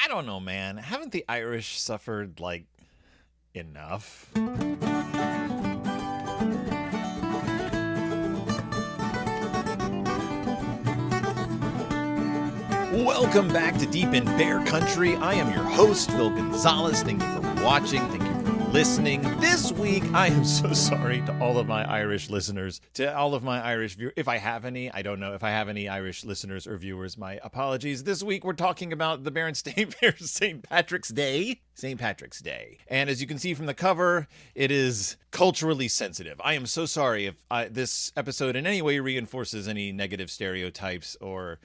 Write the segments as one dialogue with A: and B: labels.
A: I don't know, man. Haven't the Irish suffered, like, enough? Welcome back to Deep in Bear Country. I am your host, Phil Gonzalez. Thank you for watching. Thank you for listening. This week, I am so sorry to all of my Irish listeners, to all of my Irish viewers. If I have any, I don't know. If I have any Irish listeners or viewers, my apologies. This week, we're talking about the Berenstain Bears St. Patrick's Day. St. Patrick's Day. And as you can see from the cover, it is culturally sensitive. I am so sorry if this episode in any way reinforces any negative stereotypes or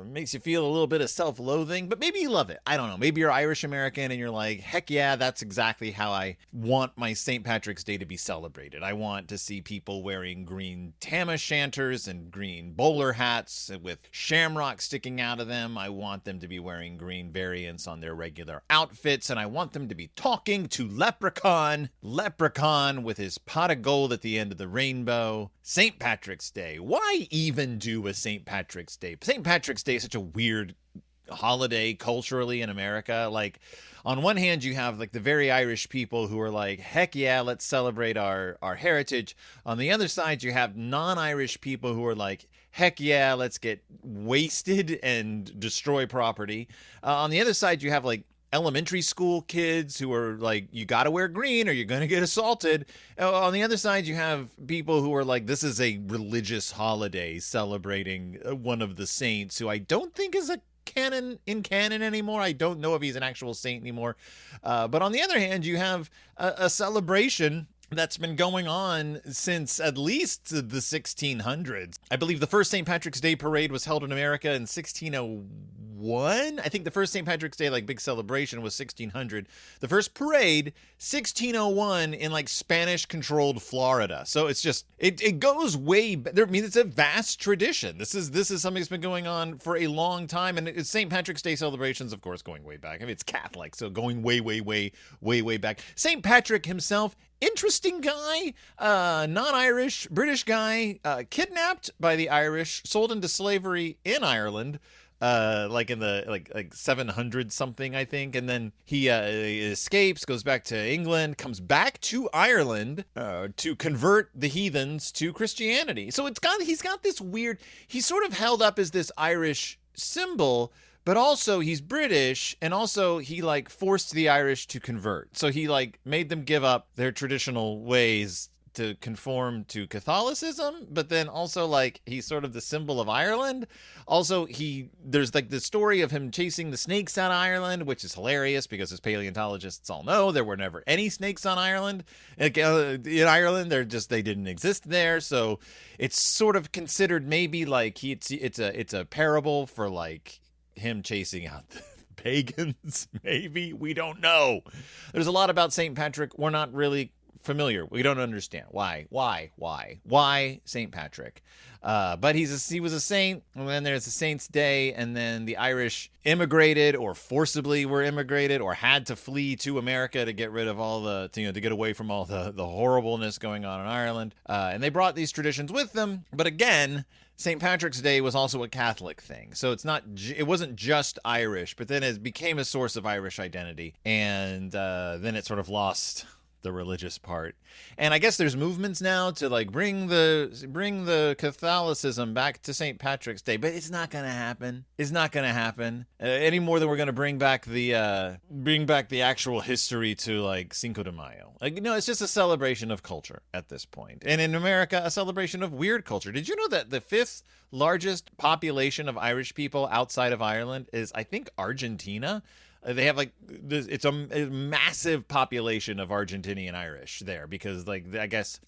A: makes you feel a little bit of self-loathing, but maybe you love it. I don't know. Maybe you're Irish American and you're like, heck yeah, that's exactly how I want my St. Patrick's Day to be celebrated. I want to see people wearing green tam o' shanters and green bowler hats with shamrocks sticking out of them. I want them to be wearing green variants on their regular outfits. And I want them to be talking to Leprechaun with his pot of gold at the end of the rainbow. St. Patrick's Day. Why even do a St. Patrick's Day? St. Patrick's Day is such a weird holiday culturally in America. Like, on one hand, you have like the very Irish people who are like, heck yeah, let's celebrate our heritage. On the other side, you have non-Irish people who are like, heck yeah, let's get wasted and destroy property. On the other side, you have like elementary school kids who are like, you got to wear green or you're going to get assaulted. On the other side, you have people who are like, this is a religious holiday celebrating one of the saints who I don't think is a canon anymore. I don't know if he's an actual saint anymore. But on the other hand, you have a celebration that's been going on since at least the 1600s. I believe the first St. Patrick's Day parade was held in America in 1601. I think the first St. Patrick's Day, like big celebration, was 1600. The first parade, 1601 in like Spanish controlled Florida. So it's just, it goes way back. I mean, it's a vast tradition. This is something that's been going on for a long time. And it's St. Patrick's Day celebrations, of course, going way back. I mean, it's Catholic, so going way back. St. Patrick himself, interesting guy, non-Irish, British guy, kidnapped by the Irish, sold into slavery in Ireland, like in the like 700 something, I think, and then he escapes, goes back to England, comes back to Ireland to convert the heathens to Christianity. So he's got this weird, he's sort of held up as this Irish symbol, but also he's British, and also he like forced the Irish to convert. So he like made them give up their traditional ways to conform to Catholicism, but then also like he's sort of the symbol of Ireland. Also, there's like the story of him chasing the snakes out of Ireland, which is hilarious because as paleontologists all know, there were never any snakes on Ireland. In Ireland, they didn't exist there. So it's sort of considered maybe like it's a parable for like him chasing out the pagans, maybe. We don't know. There's a lot about St. Patrick we're not really familiar. We don't understand. Why St. Patrick? But he was a saint, and then there's the Saint's Day, and then the Irish immigrated or forcibly were immigrated or had to flee to America to get rid of all to get away from all the horribleness going on in Ireland. And they brought these traditions with them. But again, St. Patrick's Day was also a Catholic thing. So it wasn't just Irish, but then it became a source of Irish identity. And then it sort of lost the religious part. And I guess there's movements now to like bring the Catholicism back to St. Patrick's Day, but it's not gonna happen. It's not gonna happen any more than we're gonna bring back the actual history to like Cinco de Mayo. Like, it's just a celebration of culture at this point. And in America, a celebration of weird culture. Did you know that the fifth largest population of Irish people outside of Ireland is, I think, Argentina? They have it's a massive population of Argentinian Irish there because like I guess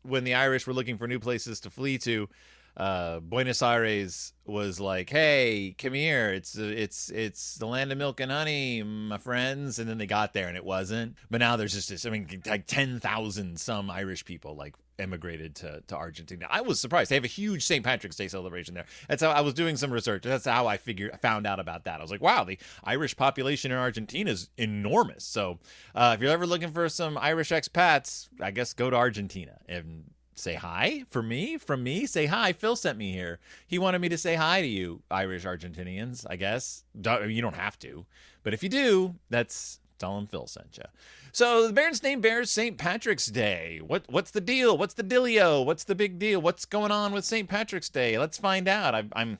A: when the Irish were looking for new places to flee to, Buenos Aires was like, hey, come here, it's the land of milk and honey, my friends. And then they got there and it wasn't. But now there's just this, like 10,000 some Irish people like emigrated to Argentina. I was surprised. They have a huge St. Patrick's Day celebration there. That's how I was doing some research. That's how I found out about that. I was like, wow, the Irish population in Argentina is enormous. So if you're ever looking for some Irish expats, I guess go to Argentina and say hi for me, from me. Say hi. Phil sent me here. He wanted me to say hi to you, Irish Argentinians, I guess. You don't have to. But if you do, tell him Phil sent you. So the Berenstain Bears St. Patrick's Day. What's the deal? What's the dealio? What's the big deal? What's going on with St. Patrick's Day? Let's find out. I'm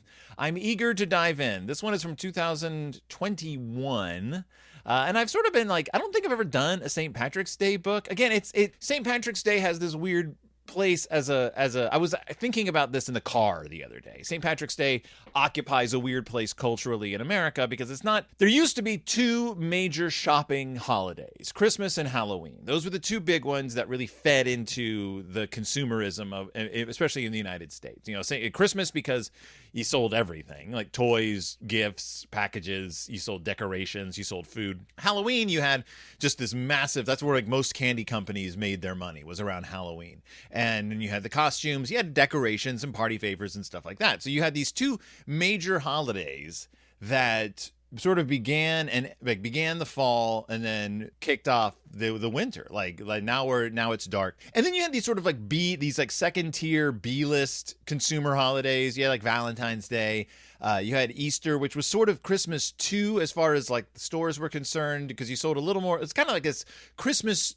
A: eager to dive in. This one is from 2021. And I've sort of been like, I don't think I've ever done a St. Patrick's Day book. Again, St. Patrick's Day has this weird place I was thinking about this in the car the other day. St. Patrick's Day occupies a weird place culturally in America because there used to be two major shopping holidays, Christmas and Halloween. Those were the two big ones that really fed into the consumerism of, especially in the United States. Say Christmas because you sold everything, like toys, gifts, packages, you sold decorations, you sold food. Halloween, you had just this massive, that's where like most candy companies made their money, was around Halloween. And then you had the costumes, you had decorations and party favors and stuff like that. So you had these two major holidays that sort of began the fall and then kicked off the winter. Like now it's dark. And then you had these sort of these second tier B-list consumer holidays. You had like Valentine's Day. You had Easter, which was sort of Christmas too, as far as like the stores were concerned, because you sold a little more. It's kind of like this Christmas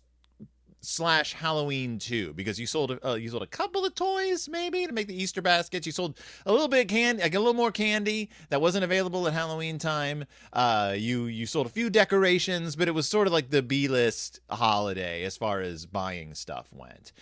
A: / Halloween too, because you sold a couple of toys maybe to make the Easter baskets. You sold a little bit of candy, like a little more candy that wasn't available at Halloween time. You sold a few decorations, but it was sort of like the B-list holiday as far as buying stuff went.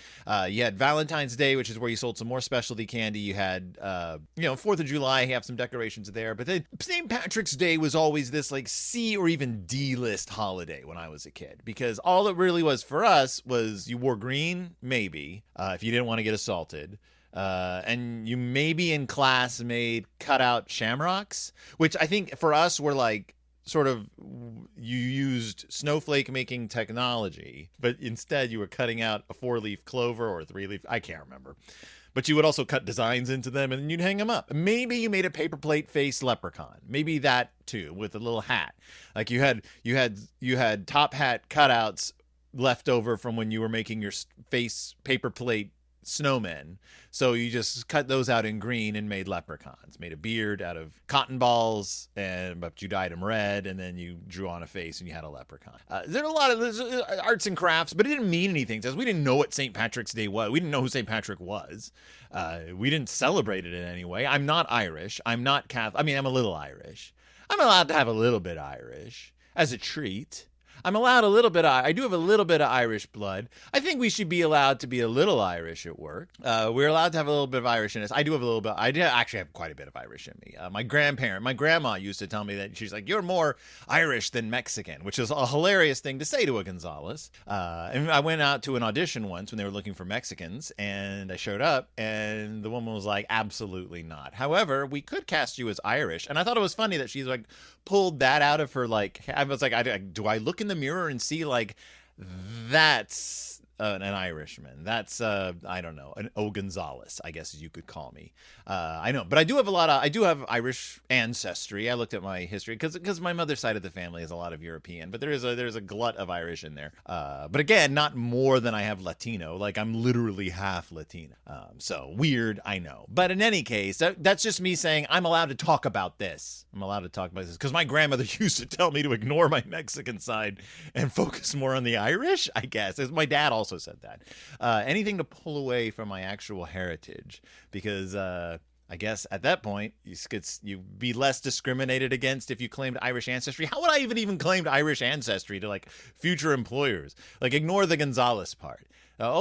A: You had Valentine's Day, which is where you sold some more specialty candy. You had 4th of July, you have some decorations there, but then St. Patrick's Day was always this like C or even D-list holiday when I was a kid, because all it really was for us was you wore green, maybe, if you didn't want to get assaulted. And you maybe in class made cutout shamrocks, which I think for us were like sort of, you used snowflake making technology, but instead you were cutting out a 4-leaf clover or a 3-leaf, I can't remember. But you would also cut designs into them and then you'd hang them up. Maybe you made a paper plate face leprechaun. Maybe that too, with a little hat. Like you had top hat cutouts left over from when you were making your face paper plate snowmen. So you just cut those out in green and made leprechauns. Made a beard out of cotton balls, but you dyed them red, and then you drew on a face and you had a leprechaun. There are a lot of arts and crafts, but it didn't mean anything to us. We didn't know what St. Patrick's Day was. We didn't know who St. Patrick was. We didn't celebrate it in any way. I'm not Irish. I'm not Catholic. I mean, I'm a little Irish. I'm allowed to have a little bit Irish as a treat. I'm allowed a little bit. I do have a little bit of Irish blood. I think we should be allowed to be a little Irish at work. We're allowed to have a little bit of Irish in us. I do have a little bit. I do actually have quite a bit of Irish in me. My grandma used to tell me that she's like, "You're more Irish than Mexican," which is a hilarious thing to say to a Gonzalez. And I went out to an audition once when they were looking for Mexicans, and I showed up, and the woman was like, "Absolutely not. However, we could cast you as Irish." And I thought it was funny that she's like pulled that out of her. Like, I was like, do I look in the mirror and see like that's an Irishman? That's I don't know, an O Gonzalez, I guess you could call me. I know, but I do have Irish ancestry. I looked at my history because my mother's side of the family is a lot of European, but there's a glut of Irish in there. But again, not more than I have Latino. Like I'm literally half Latino. So weird, I know. But in any case, that's just me saying I'm allowed to talk about this. I'm allowed to talk about this because my grandmother used to tell me to ignore my Mexican side and focus more on the Irish, I guess. My dad also said that. Anything to pull away from my actual heritage, because I guess at that point you'd be less discriminated against if you claimed Irish ancestry. How would I even claim Irish ancestry to like future employers? Like ignore the Gonzalez part.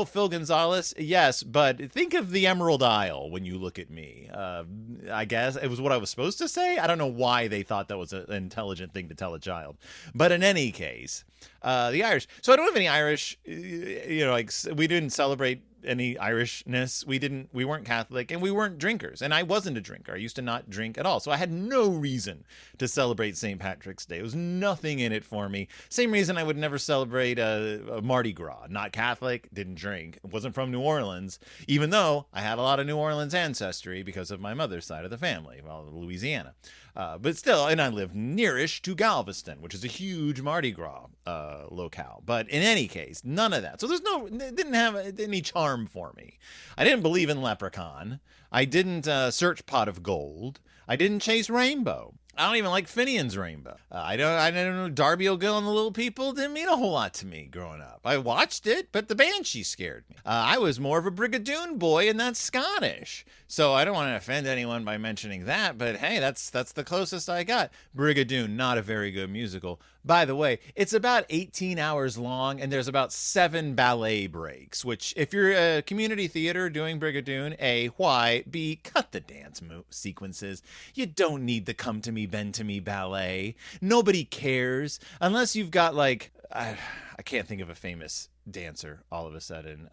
A: Phil Gonzalez, yes, but think of the Emerald Isle when you look at me. I guess it was what I was supposed to say. I don't know why they thought that was an intelligent thing to tell a child. But in any case, the Irish. So I don't have any Irish, like we didn't celebrate any Irishness. We weren't Catholic, and we weren't drinkers. And I wasn't a drinker. I used to not drink at all. So I had no reason to celebrate St. Patrick's Day. There was nothing in it for me. Same reason I would never celebrate a Mardi Gras. Not Catholic, didn't drink. Wasn't from New Orleans, even though I had a lot of New Orleans ancestry because of my mother's side of the family, well, Louisiana. But still, and I live nearish to Galveston, which is a huge Mardi Gras locale. But in any case, none of that. So it didn't have any charm for me. I didn't believe in Leprechaun. I didn't search Pot of Gold. I didn't chase Rainbow. I don't even like Finian's Rainbow. I don't know. Darby O'Gill and the Little People didn't mean a whole lot to me growing up. I watched it, but the Banshee scared me. I was more of a Brigadoon boy, and that's Scottish. So I don't want to offend anyone by mentioning that, but hey, that's the closest I got. Brigadoon, not a very good musical. By the way, it's about 18 hours long, and there's about 7 ballet breaks, which if you're a community theater doing Brigadoon, A, why? B, cut the dance sequences. You don't need the Come to Me, Bend to Me ballet. Nobody cares. Unless you've got like, I can't think of a famous dancer all of a sudden.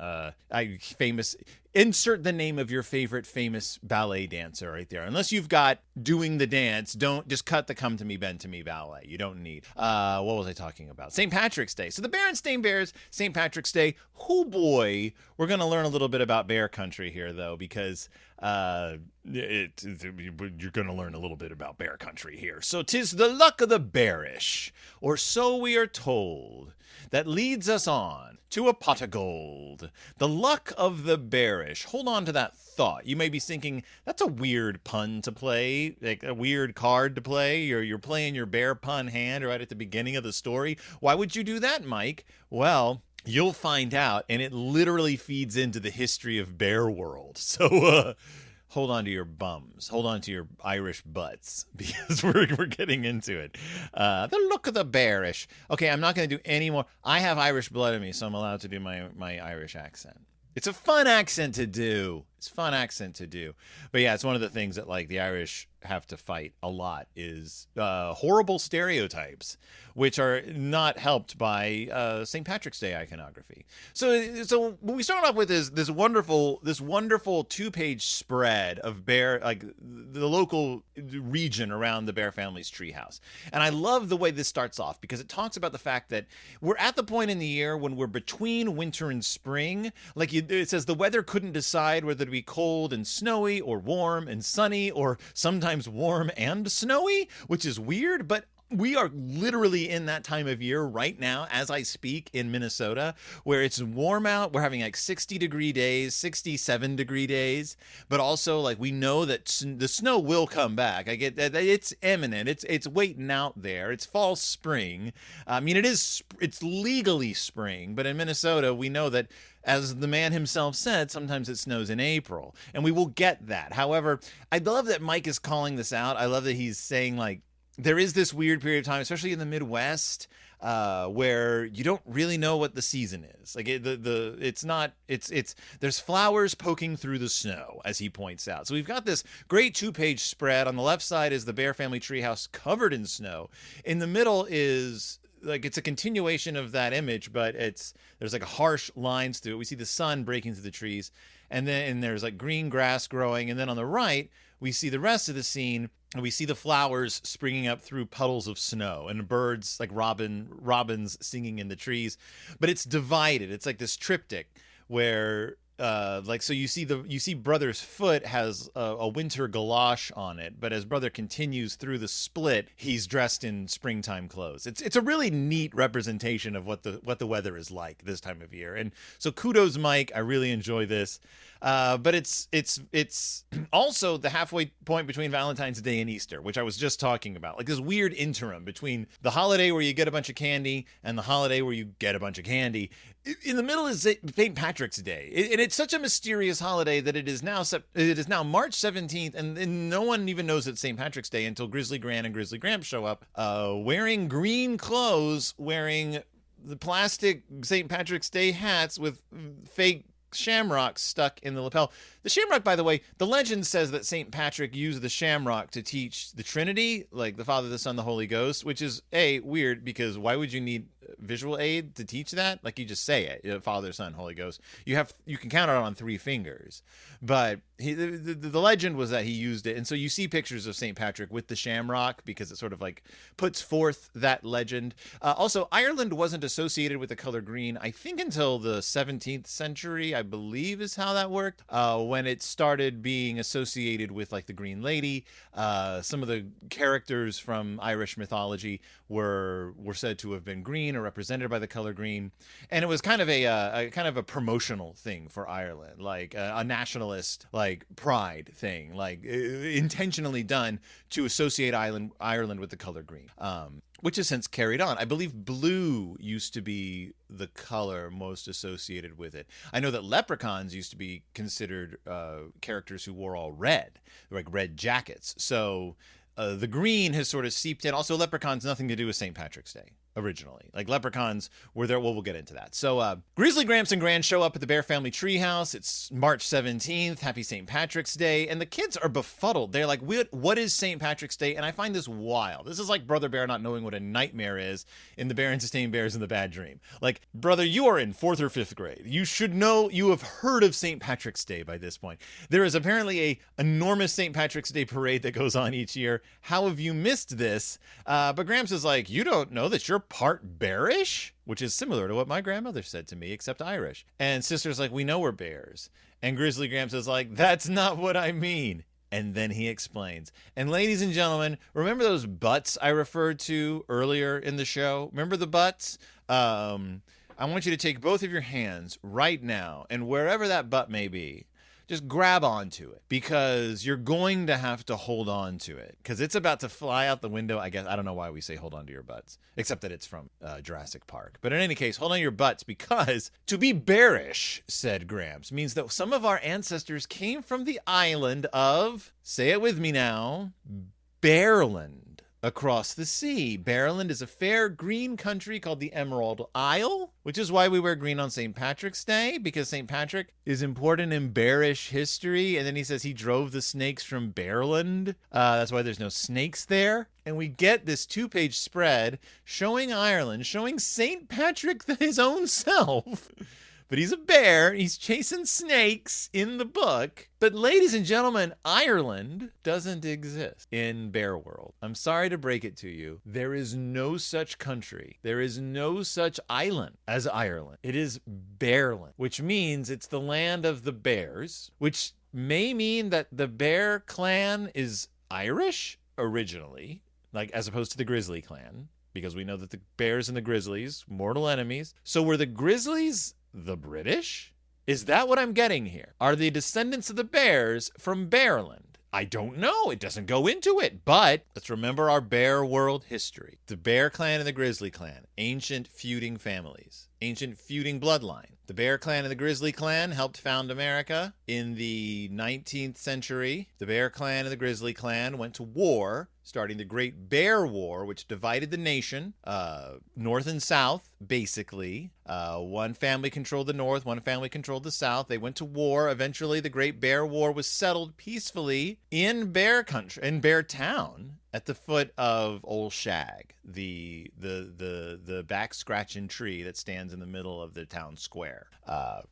A: Insert the name of your favorite famous ballet dancer right there. Unless you've got doing the dance, don't just cut the Come to Me, Bend to Me ballet. You don't need. What was I talking about? St. Patrick's Day. So the Berenstain Bears St. Patrick's Day. Oh boy, we're going to learn a little bit about bear country here though, because you're going to learn a little bit about bear country here. So 'tis the luck of the bearish, or so we are told, that leads us on to a pot of gold. The luck of the bearish. Hold on to that thought. You may be thinking, that's a weird pun to play, like a weird card to play. You're playing your bear pun hand right at the beginning of the story. Why would you do that, Mike? Well, you'll find out, and it literally feeds into the history of bear world. So, hold on to your bums. Hold on to your Irish butts, because we're getting into it. The look of the bearish. Okay, I'm not going to do any more. I have Irish blood in me, so I'm allowed to do my Irish accent. It's a fun accent to do. But yeah, it's one of the things that like the Irish have to fight a lot is horrible stereotypes, which are not helped by St. Patrick's Day iconography. So what we start off with is this wonderful 2-page spread of bear, like the local region around the Bear family's treehouse. And I love the way this starts off because it talks about the fact that we're at the point in the year when we're between winter and spring. Like it says the weather couldn't decide whether to be cold and snowy or warm and sunny or sometimes warm and snowy, which is weird, but we are literally in that time of year right now as I speak in Minnesota where it's warm out. We're having like 60-degree days, 67-degree days, but also like we know that the snow will come back. I get that it's imminent. It's waiting out there. It's fall spring. I mean, it's legally spring, but in Minnesota we know that, as the man himself said, sometimes it snows in April, and we will get that. However, I love that Mike is calling this out. I love that he's saying like there is this weird period of time, especially in the Midwest, where you don't really know what the season is. Like there's flowers poking through the snow, as he points out. So we've got this great 2-page spread. On the left side is the Bear family treehouse covered in snow. In the middle is like it's a continuation of that image, but there's like harsh lines through it. We see the sun breaking through the trees, and there's like green grass growing, and then on the right we see the rest of the scene, and we see the flowers springing up through puddles of snow and birds like robins singing in the trees. But it's divided. It's like this triptych where so you see Brother's foot has a winter galosh on it, but as Brother continues through the split, he's dressed in springtime clothes. It's a really neat representation of what the weather is like this time of year. And so kudos, Mike. I really enjoy this. But it's also the halfway point between Valentine's Day and Easter, which I was just talking about. Like this weird interim between the holiday where you get a bunch of candy and the holiday where you get a bunch of candy. In the middle is St. Patrick's Day. And it's such a mysterious holiday that it is now March 17th, and no one even knows it's St. Patrick's Day until Grizzly Gran and Grizzly Gramp show up wearing green clothes, wearing the plastic St. Patrick's Day hats with fake shamrocks stuck in the lapel. The shamrock, by the way, the legend says that St. Patrick used the shamrock to teach the Trinity, like the Father, the Son, the Holy Ghost, which is weird because why would you need visual aid to teach that. Like you just say it, Father, Son, Holy Ghost. You can count it on 3 fingers. But the legend was that he used it. And so you see pictures of St. Patrick with the shamrock because it sort of like puts forth that legend. Also, Ireland wasn't associated with the color green, I think, until the 17th century, I believe is how that worked. When it started being associated with like the Green Lady, some of the characters from Irish mythology were said to have been green or represented by the color green, and it was kind of a promotional thing for Ireland, like a nationalist like pride thing, like intentionally done to associate Ireland with the color green. Which has since carried on. I believe blue used to be the color most associated with it. I know that leprechauns used to be considered characters who wore all red, like red jackets. So the green has sort of seeped in. Also, leprechauns, nothing to do with St. Patrick's Day originally. Like leprechauns were there. Well, we'll get into that. So Grizzly Gramps and Gran show up at the Bear family treehouse. It's March 17th. Happy St. Patrick's Day. And the kids are befuddled. They're like, what is St. Patrick's Day? And I find this wild. This is like Brother Bear not knowing what a nightmare is in the Berenstain Bears in the Bad Dream. Like, brother, you are in 4th or 5th grade. You should know, you have heard of St. Patrick's Day by this point. There is apparently a enormous St. Patrick's Day parade that goes on each year. How have you missed this? But Gramps is like, you don't know that you're part bearish? Which is similar to what my grandmother said to me, except Irish. And Sister's like, we know we're bears. And Grizzly Gramps is like, that's not what I mean. And then he explains. And ladies and gentlemen, remember those butts I referred to earlier in the show? Remember the butts? I want you to take both of your hands right now, and wherever that butt may be, just grab onto it, because you're going to have to hold on to it because it's about to fly out the window. I guess I don't know why we say hold on to your butts, except that it's from Jurassic Park. But in any case, hold on to your butts, because to be bearish, said Gramps, means that some of our ancestors came from the island of, say it with me now, Bearland. Across the sea. Berenstain is a fair green country called the Emerald Isle, which is why we wear green on St. Patrick's Day, because St. Patrick is important in bearish history. And then he says he drove the snakes from Berenstain. That's why there's no snakes there. And we get this 2-page spread showing Ireland, showing St. Patrick his own self. But he's a bear. He's chasing snakes in the book. But ladies and gentlemen, Ireland doesn't exist in Bear World. I'm sorry to break it to you. There is no such country. There is no such island as Ireland. It is Bearland, which means it's the land of the bears, which may mean that the Bear clan is Irish originally, like as opposed to the Grizzly clan, because we know that the bears and the grizzlies, mortal enemies. So were the grizzlies the British? Is that what I'm getting here? Are the descendants of the bears from Bearland? I don't know. It doesn't go into it. But let's remember our Bear World history. The Bear Clan and the Grizzly Clan, ancient feuding families, ancient feuding bloodline. The Bear Clan and the Grizzly Clan helped found America in the 19th century. The Bear Clan and the Grizzly Clan went to war, starting the Great Bear War, which divided the nation, north and south, basically. One family controlled the north, one family controlled the south. They went to war. Eventually, the Great Bear War was settled peacefully in Bear Country, in Bear Town, at the foot of Old Shag, the back scratching tree that stands in the middle of the town square.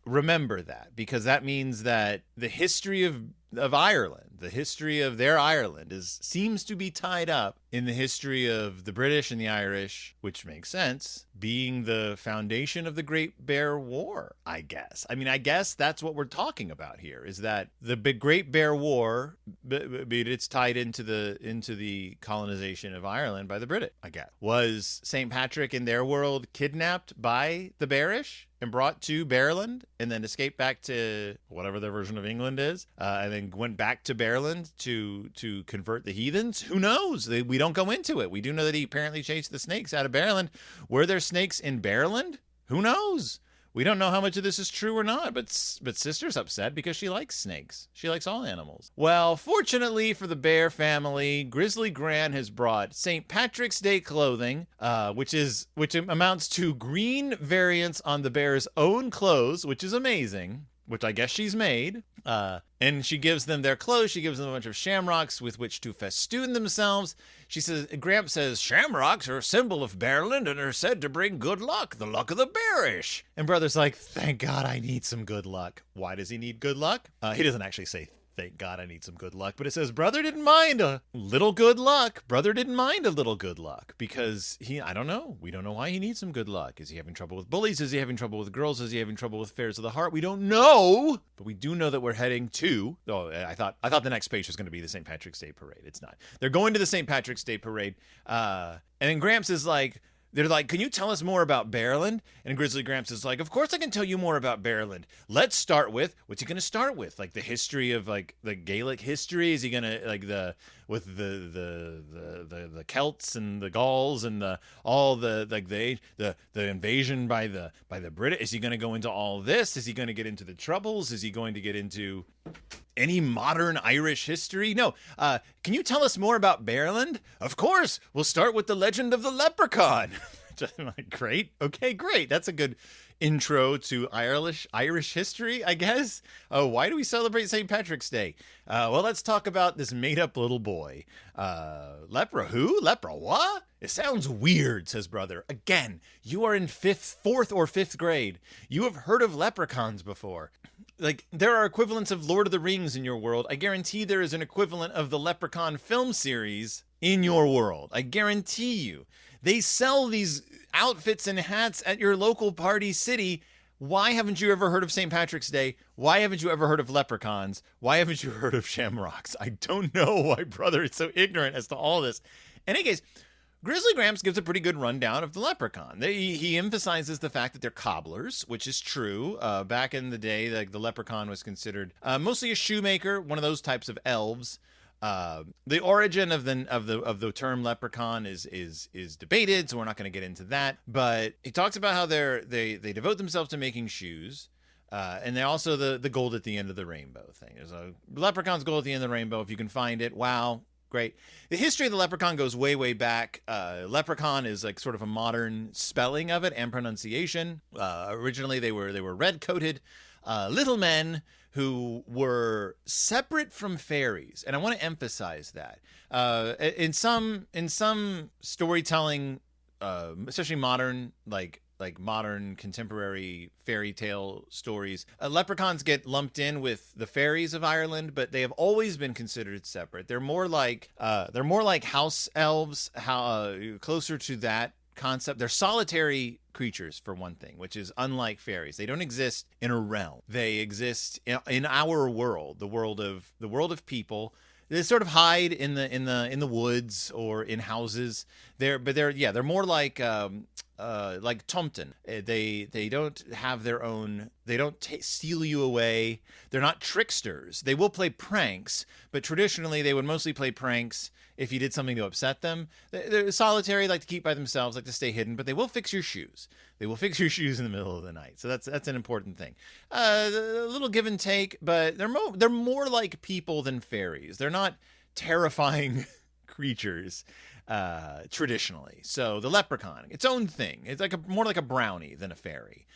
A: Remember that, because that means that the history of Ireland, the history of their Ireland, seems to be tied up in the history of the British and the Irish, which makes sense, being the foundation of the Great Bear War, I guess. I mean, I guess that's what we're talking about here, is that the Great Bear War, it's tied into the colonization of Ireland by the British, I guess. Was St. Patrick in their world kidnapped by the Bearish and brought to Bearland, and then escaped back to whatever their version of England is, and then went back to Bearland to convert the heathens? Who knows? We don't go into it. We do know that he apparently chased the snakes out of Bearland. Were there snakes in Bearland? Who knows? We don't know how much of this is true or not, but Sister's upset because she likes snakes. She likes all animals. Well, fortunately for the Bear family, Grizzly Gran has brought St. Patrick's Day clothing, which amounts to green variants on the bear's own clothes, which is amazing. which I guess she's made. And she gives them their clothes. She gives them a bunch of shamrocks with which to festoon themselves. She says, Gramps says, shamrocks are a symbol of Bearland and are said to bring good luck, the luck of the bearish. And Brother's like, thank God I need some good luck. Why does he need good luck? He doesn't actually say, thank God I need some good luck. But it says, Brother didn't mind a little good luck. Brother didn't mind a little good luck because I don't know. We don't know why he needs some good luck. Is he having trouble with bullies? Is he having trouble with girls? Is he having trouble with affairs of the heart? We don't know. But we do know that we're heading to, I thought the next page was going to be the St. Patrick's Day parade. It's not. They're going to the St. Patrick's Day parade. And then Gramps is like, they're like, can you tell us more about Bearland? And Grizzly Gramps is like, of course I can tell you more about Bearland. Let's start with, what's he going to start with? Like the history of like the Gaelic history? Is he going to like the Celts and the Gauls and the invasion by the British? Is he going to go into all this? Is he going to get into the Troubles? Is he going to get into any modern Irish history? No. Can you tell us more about Bearland? Of course. We'll start with the legend of the leprechaun. Just like, great. Okay, great. That's a good intro to Irish history, I guess. Oh, why do we celebrate St. Patrick's Day? Well, let's talk about this made-up little boy. Lepra who? Lepra what? It sounds weird, says Brother. Again, you are in fourth or fifth grade. You have heard of leprechauns before. Like, there are equivalents of Lord of the Rings in your world. I guarantee there is an equivalent of the Leprechaun film series in your world. I guarantee you. They sell these outfits and hats at your local party city. Why haven't you ever heard of St. Patrick's Day? Why haven't you ever heard of leprechauns? Why haven't you heard of shamrocks? I don't know why Brother is so ignorant as to all this. In any case, Grizzly Gramps gives a pretty good rundown of the leprechaun. He emphasizes the fact that they're cobblers, which is true. Back in the day, the leprechaun was considered mostly a shoemaker, one of those types of elves. The origin of the term leprechaun is debated, so we're not going to get into that. But he talks about how they devote themselves to making shoes. And they also the gold at the end of the rainbow thing. There's a leprechaun's gold at the end of the rainbow. If you can find it, wow. Great. The history of the leprechaun goes way, way back. Leprechaun is like sort of a modern spelling of it and pronunciation. Originally, they were red-coated little men who were separate from fairies, and I want to emphasize that. In some storytelling, especially modern, like modern contemporary fairy tale stories, leprechauns get lumped in with the fairies of Ireland, but they have always been considered separate. They're more like house elves, closer to that concept. They're solitary creatures, for one thing, which is unlike fairies. They don't exist in a realm. They exist in our world, the world of people. They sort of hide in the woods or in houses. They're more like Tomten. They don't have their own. They don't steal you away. They're not tricksters. They will play pranks, but traditionally they would mostly play pranks if you did something to upset them. They're solitary, like to keep by themselves, like to stay hidden, but they will fix your shoes. They will fix your shoes in the middle of the night. So that's an important thing. A little give and take, but they're more like people than fairies. They're not terrifying creatures traditionally. So the leprechaun, its own thing. It's like more like a brownie than a fairy.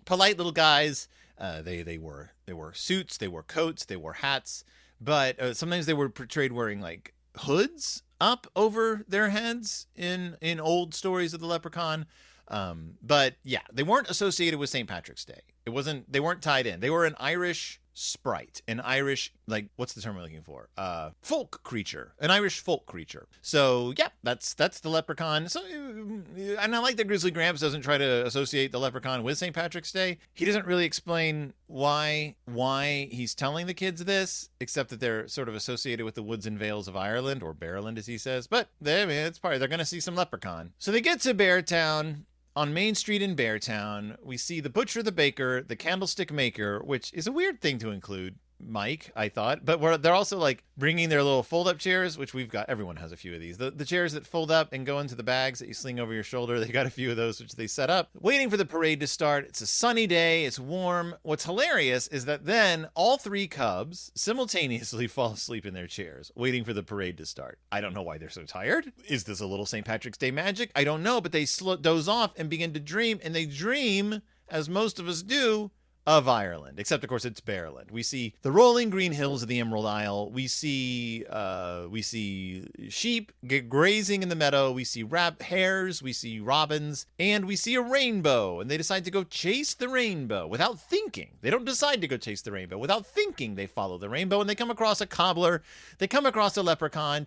A: Polite little guys. They wore suits. They wore coats. They wore hats. But sometimes they were portrayed wearing like hoods up over their heads in old stories of the leprechaun. But yeah, they weren't associated with St. Patrick's Day. They weren't tied in. They were an Irish sprite, an Irish, like, what's the term we're looking for? Folk creature, an Irish folk creature. So yeah, that's the leprechaun. So, and I like that Grizzly Gramps doesn't try to associate the leprechaun with St. Patrick's Day. He doesn't really explain why he's telling the kids this, except that they're sort of associated with the woods and vales of Ireland, or Bearland, as he says. But it's part. They're going to see some leprechaun. So they get to Beartown. On Main Street in Beartown, we see the butcher, the baker, the candlestick maker, which is a weird thing to include, Mike, I thought. But they're also like bringing their little fold-up chairs, which we've got. Everyone has a few of these. The chairs that fold up and go into the bags that you sling over your shoulder. They got a few of those, which they set up. Waiting for the parade to start. It's a sunny day. It's warm. What's hilarious is that then all three cubs simultaneously fall asleep in their chairs, waiting for the parade to start. I don't know why they're so tired. Is this a little St. Patrick's Day magic? I don't know, but they doze off and begin to dream, and they dream, as most of us do, of Ireland, except of course it's Bearland. We see the rolling green hills of the Emerald Isle. We see sheep grazing in the meadow. We see hares. We see robins, and we see a rainbow. And they decide to go chase the rainbow without thinking. They don't decide to go chase the rainbow without thinking. They follow the rainbow, and they come across a cobbler. They come across a leprechaun,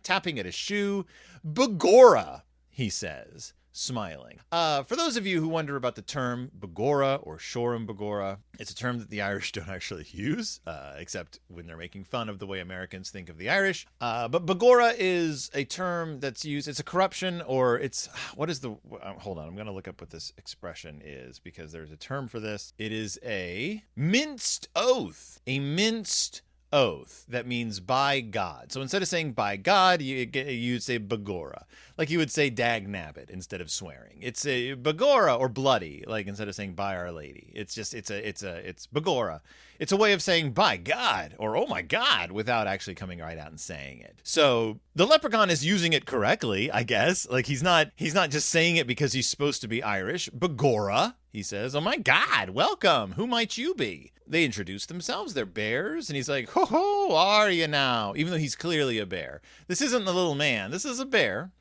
A: tapping at his shoe. Begorra, he says, smiling. For those of you who wonder about the term begorra or Shoreham begorra, it's a term that the Irish don't actually use, except when they're making fun of the way Americans think of the Irish. But begorra is a term that's used. It's a corruption, or it's, what is the, hold on, I'm going to look up what this expression is, because there's a term for this. It is a minced oath. A minced oath that means by God. So instead of saying by God, you'd say begorra. Like you would say dag nabbit instead of swearing. It's a begorra, or bloody, like instead of saying by Our Lady. It's begorra. It's a way of saying by God or oh my God without actually coming right out and saying it. So the leprechaun is using it correctly, I guess. Like he's not just saying it because he's supposed to be Irish. Begorra, he says, oh my God, welcome. Who might you be? They introduce themselves. They're bears. And he's like, ho ho, are you now? Even though he's clearly a bear. This isn't the little man. This is a bear.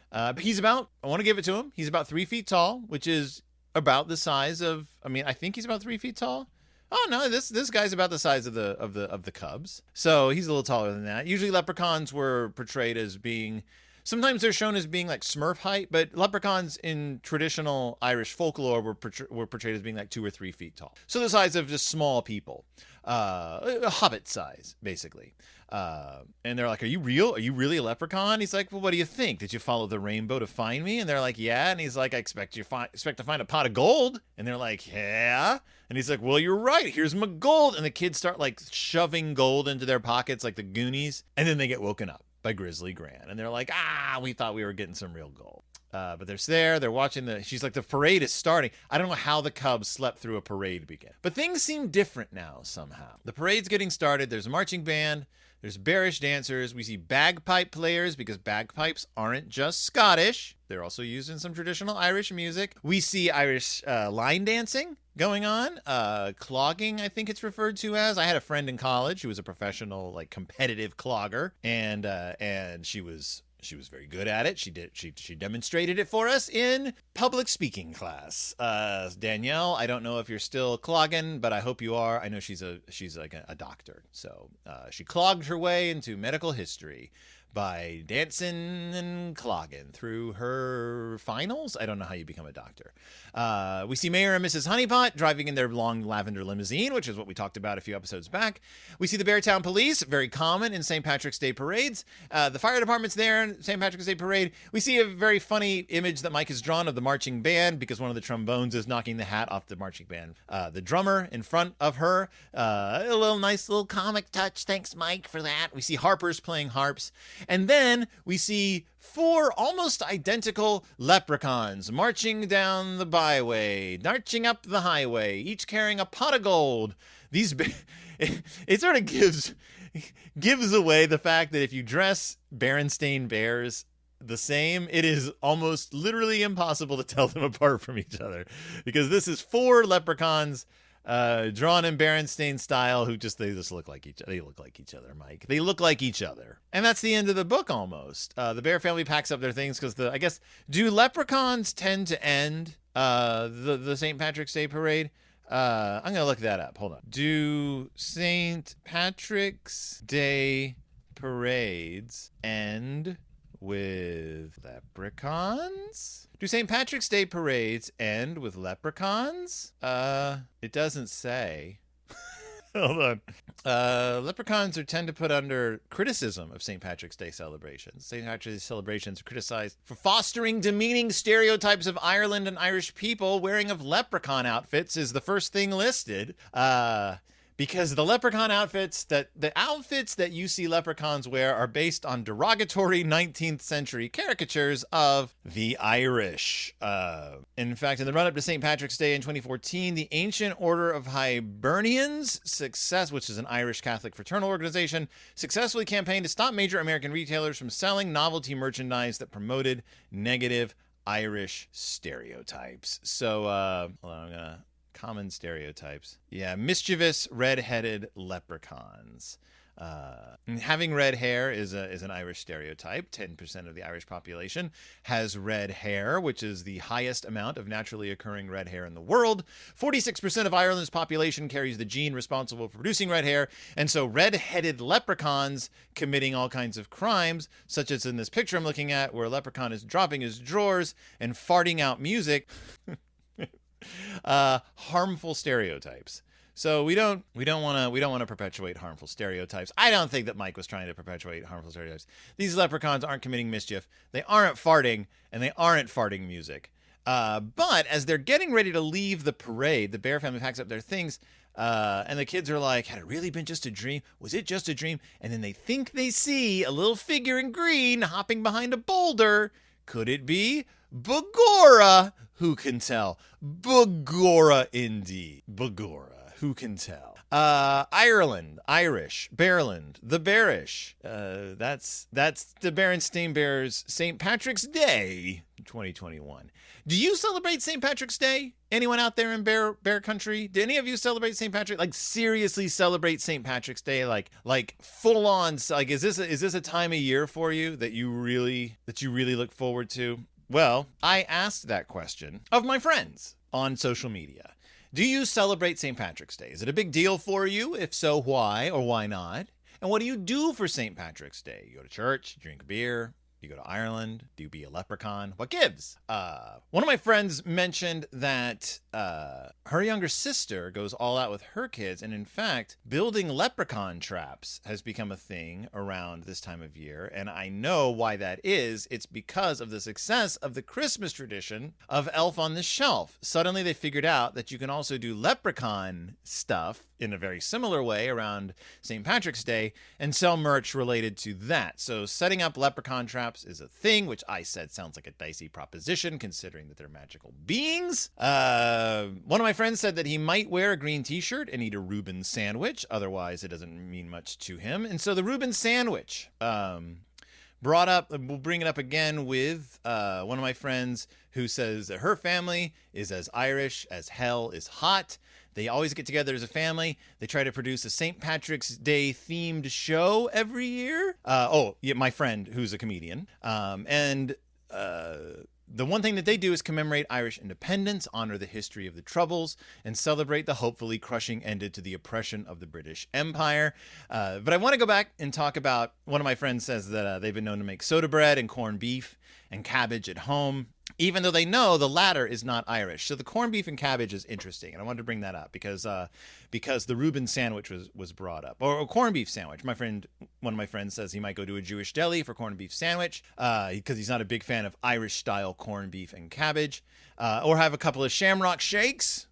A: But he's about, I want to give it to him, he's about 3 feet tall, which is about the size of, I think he's about 3 feet tall. Oh no, this guy's about the size of the cubs. So he's a little taller than that. Usually leprechauns were portrayed as being, sometimes they're shown as being like Smurf height, but leprechauns in traditional Irish folklore were portrayed as being like 2 or 3 feet tall. So the size of just small people, a hobbit size, basically. And they're like, are you real? Are you really a leprechaun? He's like, well, what do you think? Did you follow the rainbow to find me? And they're like, yeah. And he's like, I expect to find a pot of gold. And they're like, yeah. And he's like, well, you're right. Here's my gold. And the kids start like shoving gold into their pockets like the Goonies. And then they get woken up by Grizzly Gran. And they're like, we thought we were getting some real gold. But they're watching she's like, the parade is starting. I don't know how the Cubs slept through a parade to begin. But things seem different now somehow. The parade's getting started. There's a marching band. There's bearish dancers. We see bagpipe players, because bagpipes aren't just Scottish. They're also used in some traditional Irish music. We see Irish line dancing going on. Clogging, I think it's referred to as. I had a friend in college who was a professional, like, competitive clogger, and she was very good at it. She demonstrated it for us in public speaking class. Danielle, I don't know if you're still clogging, but I hope you are. I know she's like a doctor. So she clogged her way into medical history by dancing and clogging through her finals. I don't know how you become a doctor. We see Mayor and Mrs. Honeypot driving in their long lavender limousine, which is what we talked about a few episodes back. We see the Beartown Police, very common in St. Patrick's Day parades. The fire department's there in St. Patrick's Day parade. We see a very funny image that Mike has drawn of the marching band, because one of the trombones is knocking the hat off the marching band. The drummer in front of her, a nice little comic touch. Thanks, Mike, for that. We see harpers playing harps. And then we see 4 almost identical leprechauns marching down the byway, marching up the highway, each carrying a pot of gold. It sort of gives away the fact that if you dress Berenstain Bears the same, it is almost literally impossible to tell them apart from each other, because this is 4 leprechauns drawn in Berenstain style they just look like each other. They look like each other, Mike. They look like each other. And that's the end of the book almost. The Bear family packs up their things because I guess, do leprechauns tend to end the St. Patrick's Day parade? I'm going to look that up. Hold on. Do St. Patrick's Day parades end with leprechauns? Do St. Patrick's Day parades end with leprechauns? It doesn't say. Hold on. Leprechauns tend to put under criticism of St. Patrick's Day celebrations. St. Patrick's Day celebrations are criticized for fostering demeaning stereotypes of Ireland and Irish people. Wearing of leprechaun outfits is the first thing listed. Because the leprechaun outfits, the outfits that you see leprechauns wear are based on derogatory 19th century caricatures of the Irish. In fact, in the run-up to St. Patrick's Day in 2014, the Ancient Order of Hibernians, which is an Irish Catholic fraternal organization, successfully campaigned to stop major American retailers from selling novelty merchandise that promoted negative Irish stereotypes. So, hold on, I'm going to Common stereotypes. Yeah, mischievous red-headed leprechauns. Having red hair is an Irish stereotype. 10% of the Irish population has red hair, which is the highest amount of naturally occurring red hair in the world. 46% of Ireland's population carries the gene responsible for producing red hair, and so red-headed leprechauns committing all kinds of crimes, such as in this picture I'm looking at, where a leprechaun is dropping his drawers and farting out music. Harmful stereotypes. So we don't want to perpetuate harmful stereotypes. I don't think that Mike was trying to perpetuate harmful stereotypes. These leprechauns aren't committing mischief. They aren't farting, and they aren't farting music. But as they're getting ready to leave the parade, the Bear family packs up their things, and the kids are like, "Had it really been just a dream? Was it just a dream?" And then they think they see a little figure in green hopping behind a boulder. Could it be Bagora? Who can tell? Bagora indeed. Bagora. Who can tell? Ireland, Irish, Bearland, the Bearish. That's the Berenstain Bears St. Patrick's Day 2021. Do you celebrate St. Patrick's Day? Anyone out there in Bear Country? Do any of you celebrate St. Patrick? Like seriously celebrate St. Patrick's Day? Like full on? Like is this a time of year for you that you really look forward to? Well, I asked that question of my friends on social media. Do you celebrate St. Patrick's Day? Is it a big deal for you? If so, why or why not? And what do you do for St. Patrick's Day? You go to church, you drink beer, you go to Ireland, do you be a leprechaun? What gives? One of my friends mentioned that her younger sister goes all out with her kids, and in fact, building leprechaun traps has become a thing around this time of year, and I know why that is. It's because of the success of the Christmas tradition of Elf on the Shelf. Suddenly they figured out that you can also do leprechaun stuff in a very similar way around St. Patrick's Day and sell merch related to that. So setting up leprechaun traps is a thing, which I said sounds like a dicey proposition considering that they're magical beings. One of my friends said that he might wear a green t-shirt and eat a Reuben sandwich. Otherwise, it doesn't mean much to him. And so the Reuben sandwich, brought up, we'll bring it up again with one of my friends who says that her family is as Irish as hell is hot. They always get together as a family. They try to produce a St. Patrick's Day themed show every year. My friend who's a comedian. The one thing that they do is commemorate Irish independence, honor the history of the Troubles, and celebrate the hopefully crushing end to the oppression of the British Empire. But I want to go back and talk about, one of my friends says that they've been known to make soda bread and corned beef and cabbage at home, even though they know the latter is not Irish. So the corned beef and cabbage is interesting, and I wanted to bring that up because the Reuben sandwich was brought up, or a corned beef sandwich. One of my friends says he might go to a Jewish deli for corned beef sandwich because he's not a big fan of Irish style corned beef and cabbage, or have a couple of Shamrock shakes.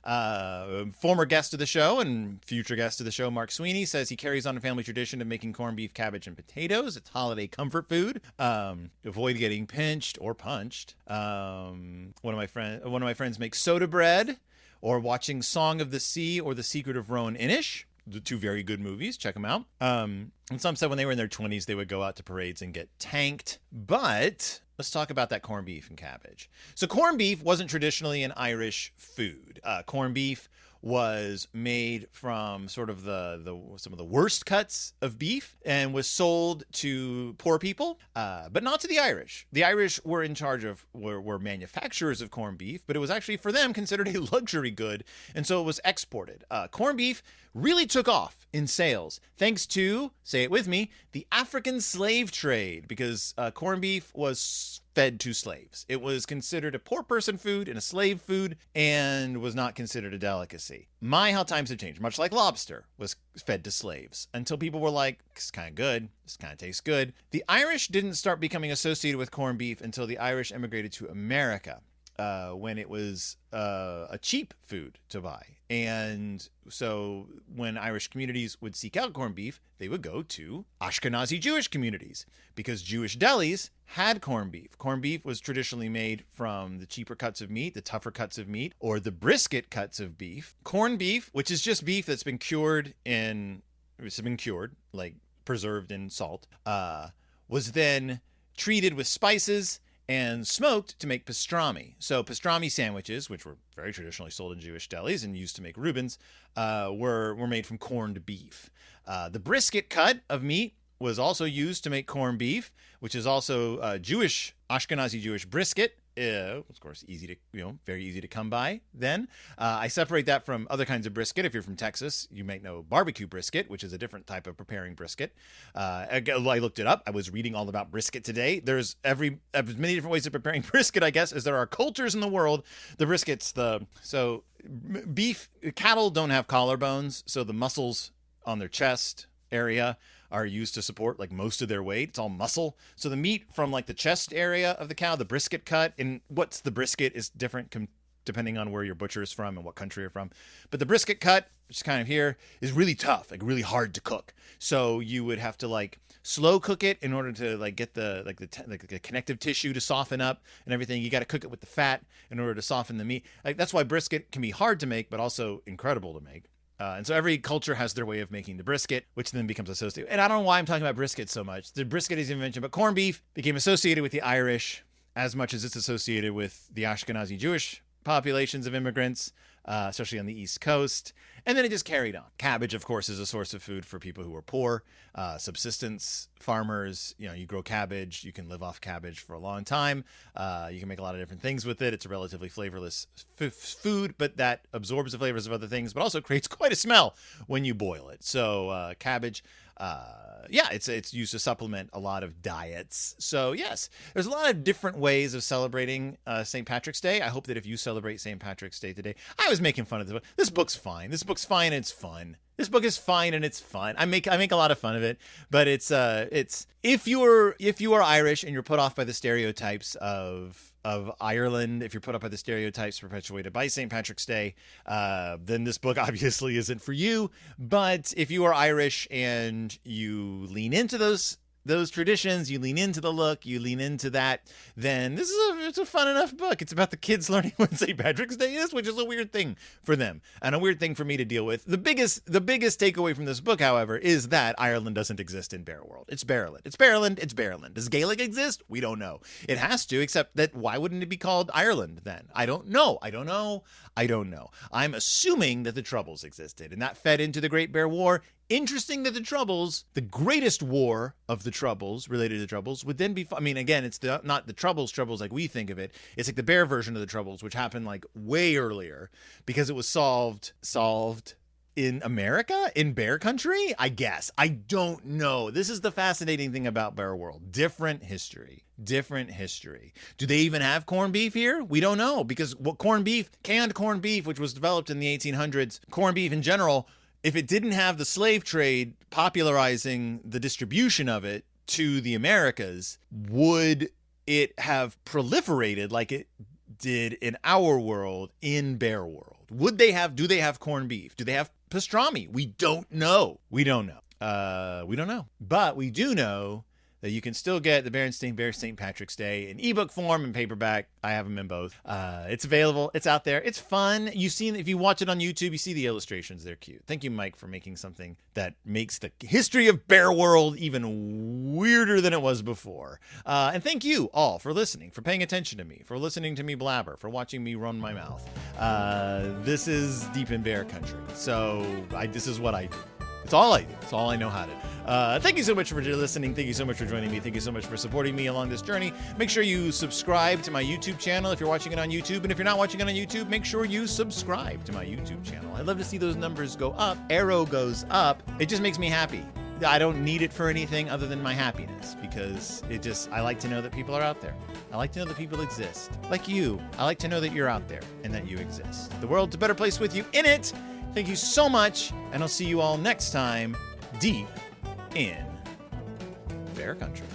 A: Former guest of the show and future guest of the show, Mark Sweeney, says he carries on a family tradition of making corned beef, cabbage, and potatoes. It's holiday comfort food. Avoid getting pinched or punched. One of my friends makes soda bread, or watching Song of the Sea or The Secret of Roan Inish. The two very good movies. Check them out. And some said when they were in their 20s, they would go out to parades and get tanked. But let's talk about that corned beef and cabbage. So corned beef wasn't traditionally an Irish food. Corned beef was made from sort of some of the worst cuts of beef and was sold to poor people, but not to the Irish. The Irish were in charge of, were manufacturers of corned beef, but it was actually for them considered a luxury good, and so it was exported. Corned beef really took off in sales thanks to, say it with me, the African slave trade, because corned beef was fed to slaves. It was considered a poor person food and a slave food and was not considered a delicacy. My, how times have changed. Much like lobster was fed to slaves until people were like, it's kind of good. This kind of tastes good. The Irish didn't start becoming associated with corned beef until the Irish emigrated to America, when it was a cheap food to buy. And so when Irish communities would seek out corned beef, they would go to Ashkenazi Jewish communities because Jewish delis had corned beef. Corned beef was traditionally made from the cheaper cuts of meat, the tougher cuts of meat, or the brisket cuts of beef. Corned beef, which is just beef that's been cured, like preserved in salt, was then treated with spices and smoked to make pastrami. So pastrami sandwiches, which were very traditionally sold in Jewish delis and used to make Reubens, were made from corned beef. The brisket cut of meat was also used to make corned beef, which is also Jewish, Ashkenazi Jewish brisket. Of course, very easy to come by then. I separate that from other kinds of brisket. If you're from Texas, you might know barbecue brisket, which is a different type of preparing brisket. I looked it up. I was reading all about brisket today. There's as many different ways of preparing brisket, I guess, as there are cultures in the world. The briskets, beef, cattle don't have collarbones, so the muscles on their chest area are used to support like most of their weight. It's all muscle. So the meat from like the chest area of the cow, the brisket cut, and what's the brisket is different depending on where your butcher is from and what country you're from. But the brisket cut, which is kind of here, is really tough, like really hard to cook. So you would have to like slow cook it in order to like get the connective tissue to soften up and everything. You got to cook it with the fat in order to soften the meat. Like that's why brisket can be hard to make, but also incredible to make. And so every culture has their way of making the brisket, which then becomes associated. And I don't know why I'm talking about brisket so much. The brisket is even mentioned, but corned beef became associated with the Irish as much as it's associated with the Ashkenazi Jewish populations of immigrants, especially on the East Coast. And then it just carried on. Cabbage, of course, is a source of food for people who are poor, subsistence farmers. You grow cabbage. You can live off cabbage for a long time. You can make a lot of different things with it. It's a relatively flavorless food, but that absorbs the flavors of other things, but also creates quite a smell when you boil it. So cabbage, it's used to supplement a lot of diets. So yes, there's a lot of different ways of celebrating St. Patrick's Day. I hope that if you celebrate St. Patrick's Day today, I was making fun of this book. This book's fine. This book's fine and it's fun. This book is fine and it's fun. I make a lot of fun of it, but it's if you are Irish and you're put off by the stereotypes of Ireland, if you're put up by the stereotypes perpetuated by St. Patrick's Day, then this book obviously isn't for you. But if you are Irish and you lean into those traditions, you lean into the look, you lean into that, then it's a fun enough book. It's about the kids learning what St. Patrick's Day is, which is a weird thing for them and a weird thing for me to deal with. The biggest takeaway from this book, however, is that Ireland doesn't exist in Bear World. It's Bearland. It's Bearland. It's Bearland. Does Gaelic exist? We don't know. It has to, except that why wouldn't it be called Ireland then? I don't know. I'm assuming that the Troubles existed and that fed into the Great Bear War. Interesting that the Troubles, the greatest war of the Troubles, related to the Troubles, would then be, again, it's not the Troubles like we think of it. It's like the bear version of the Troubles, which happened like way earlier because it was solved in America, in Bear Country, I guess. I don't know. This is the fascinating thing about Bear World. Different history. Do they even have corned beef here? We don't know, because canned corned beef, which was developed in the 1800s, corned beef in general, if it didn't have the slave trade popularizing the distribution of it to the Americas, would it have proliferated like it did in our world, in Bear World? Do they have corned beef? Do they have pastrami? We don't know. But we do know that you can still get the Berenstain Bears St. Patrick's Day in ebook form and paperback. I have them in both. It's available. It's out there. It's fun. If you watch it on YouTube, you see the illustrations. They're cute. Thank you, Mike, for making something that makes the history of Bear World even weirder than it was before. And thank you all for listening, for paying attention to me, for listening to me blabber, for watching me run my mouth. This is Deep in Bear Country. So this is what I do. It's all I do. It's all I know how to do. Thank you so much for listening. Thank you so much for joining me. Thank you so much for supporting me along this journey. Make sure you subscribe to my YouTube channel if you're watching it on YouTube. And if you're not watching it on YouTube, make sure you subscribe to my YouTube channel. I'd love to see those numbers go up. Arrow goes up. It just makes me happy. I don't need it for anything other than my happiness, because I like to know that people are out there. I like to know that people exist. Like you. I like to know that you're out there and that you exist. The world's a better place with you in it. Thank you so much, and I'll see you all next time, deep in Bear Country.